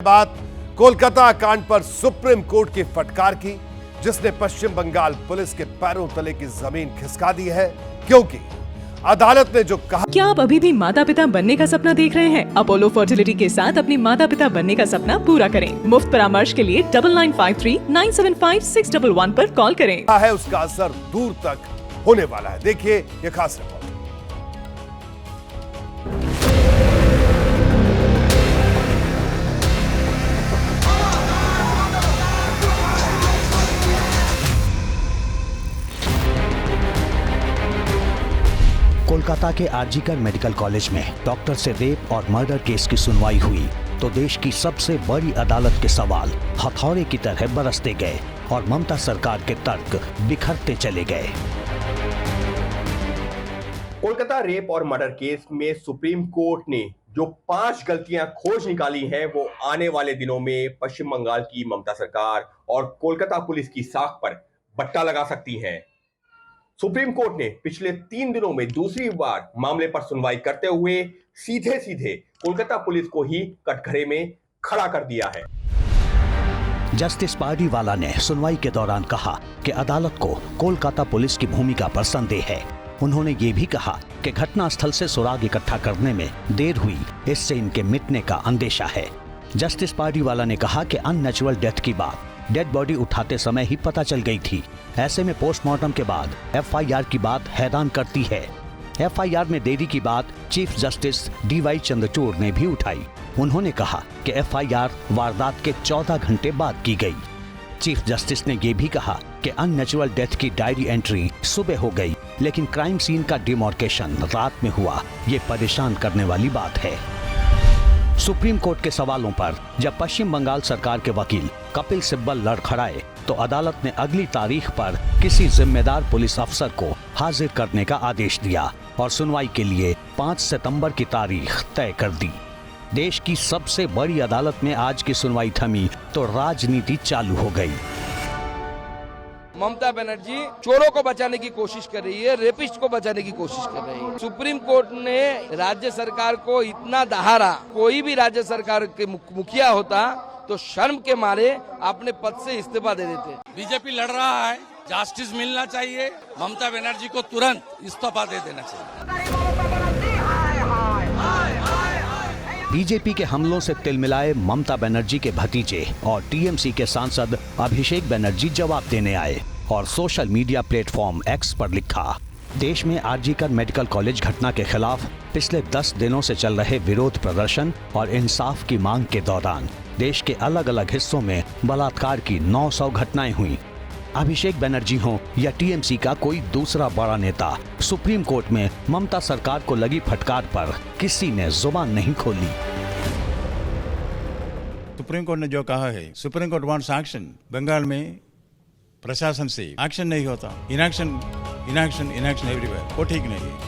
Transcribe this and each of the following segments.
बात कोलकाता कांड पर सुप्रीम कोर्ट की फटकार की, जिसने पश्चिम बंगाल पुलिस के पैरों तले की जमीन खिसका दी है, क्योंकि अदालत ने जो कहा। क्या आप अभी भी माता पिता बनने का सपना देख रहे हैं? अपोलो फर्टिलिटी के साथ अपनी माता पिता बनने का सपना पूरा करें। मुफ्त परामर्श के लिए 9953-975-611 पर कॉल करें। है उसका असर दूर तक होने वाला है। देखिए ये खास रिपोर्ट। कोलकाता के आरजीकर मेडिकल कॉलेज में डॉक्टर से रेप और मर्डर केस की सुनवाई हुई तो देश की सबसे बड़ी अदालत के सवाल हथौड़े की तरह बरसते गए और ममता सरकार के तर्क बिखरते चले गए। कोलकाता रेप और मर्डर केस में सुप्रीम कोर्ट ने जो 5 गलतियां खोज निकाली हैं, वो आने वाले दिनों में पश्चिम बंगाल की ममता सरकार और कोलकाता पुलिस की साख पर बट्टा लगा सकती हैं। सुप्रीम कोर्ट ने पिछले 3 दिनों में दूसरी बार मामले पर सुनवाई करते हुए सीधे सीधे कोलकाता पुलिस को ही कटघरे में खड़ा कर दिया है। जस्टिस पार्डीवाला ने सुनवाई के दौरान कहा कि अदालत को कोलकाता पुलिस की भूमिका पर संदेह है। उन्होंने ये भी कहा कि घटनास्थल से सुराग इकट्ठा करने में देर हुई, इससे इनके मिटने का अंदेशा है। जस्टिस पार्डीवाला ने कहा कि अननेचुरल डेथ की बात डेड बॉडी उठाते समय ही पता चल गई थी। ऐसे में पोस्टमार्टम के बाद एफआईआर की बात हैरान करती है। एफआईआर में देरी की बात चीफ जस्टिस डीवाई चंद्रचूड़ ने भी उठाई। उन्होंने कहा कि एफआईआर वारदात के 14 घंटे बाद की गई। चीफ जस्टिस ने यह भी कहा कि अननेचुरल डेथ की डायरी एंट्री सुबह हो गई, लेकिन क्राइम सीन का डिमार्केशन रात में हुआ। ये परेशान करने वाली बात है। सुप्रीम कोर्ट के सवालों पर जब पश्चिम बंगाल सरकार के वकील कपिल सिब्बल लड़खड़ाए तो अदालत ने अगली तारीख पर किसी जिम्मेदार पुलिस अफसर को हाजिर करने का आदेश दिया और सुनवाई के लिए 5 सितंबर की तारीख तय कर दी। देश की सबसे बड़ी अदालत में आज की सुनवाई थमी तो राजनीति चालू हो गई। ममता बनर्जी चोरों को बचाने की कोशिश कर रही है, रेपिस्ट को बचाने की कोशिश कर रही है। सुप्रीम कोर्ट ने राज्य सरकार को इतना दहाड़ा, कोई भी राज्य सरकार के मुखिया होता तो शर्म के मारे अपने पद से इस्तीफा दे देते। बीजेपी लड़ रहा है, जस्टिस मिलना चाहिए, ममता बनर्जी को तुरंत इस्तीफा दे देना चाहिए। बीजेपी के हमलों से तिलमिलाए ममता बनर्जी के भतीजे और टीएमसी के सांसद अभिषेक बनर्जी जवाब देने आए और सोशल मीडिया प्लेटफॉर्म एक्स पर लिखा, देश में आरजीकर मेडिकल कॉलेज घटना के खिलाफ पिछले 10 दिनों से चल रहे विरोध प्रदर्शन और इंसाफ की मांग के दौरान देश के अलग अलग हिस्सों में बलात्कार की 900 घटनाएं हुई। अभिषेक बनर्जी हो या टीएमसी का कोई दूसरा बड़ा नेता, सुप्रीम कोर्ट में ममता सरकार को लगी फटकार पर किसी ने जुबान नहीं खोली। सुप्रीम कोर्ट ने जो कहा है, supreme court wants action. Bengal में प्रशासन से एक्शन नहीं होता, इनएक्शन एवरीवेयर, वो ठीक नहीं है।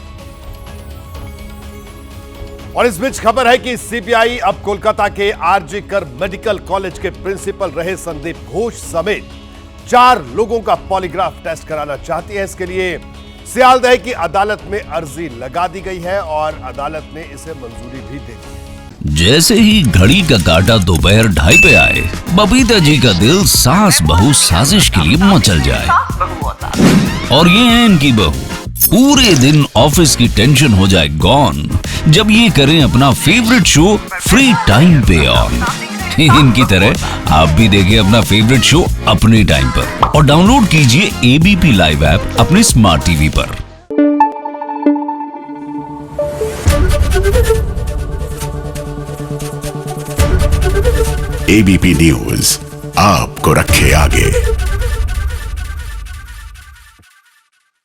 और इस बीच खबर है कि सीबीआई अब कोलकाता के आरजीकर मेडिकल कॉलेज के प्रिंसिपल रहे संदीप घोष समेत 4 लोगों का पॉलीग्राफ टेस्ट कराना चाहती है। इसके लिए सियालदह की अदालत में अर्जी लगा दी गई है और अदालत ने इसे मंजूरी भी दे दी। जैसे ही घड़ी का काटा दोपहर 2:30 पे आए, बबीता जी का दिल सास बहू साजिश के लिए मचल जाए। और ये है इनकी बहू, पूरे दिन ऑफिस की टेंशन हो जाए गॉन जब ये करें अपना फेवरेट शो फ्री टाइम पे ऑन। इनकी तरह आप भी देखिए अपना फेवरेट शो अपने टाइम पर और डाउनलोड कीजिए एबीपी लाइव ऐप अपने स्मार्ट टीवी पर। एबीपी न्यूज आपको रखे आगे।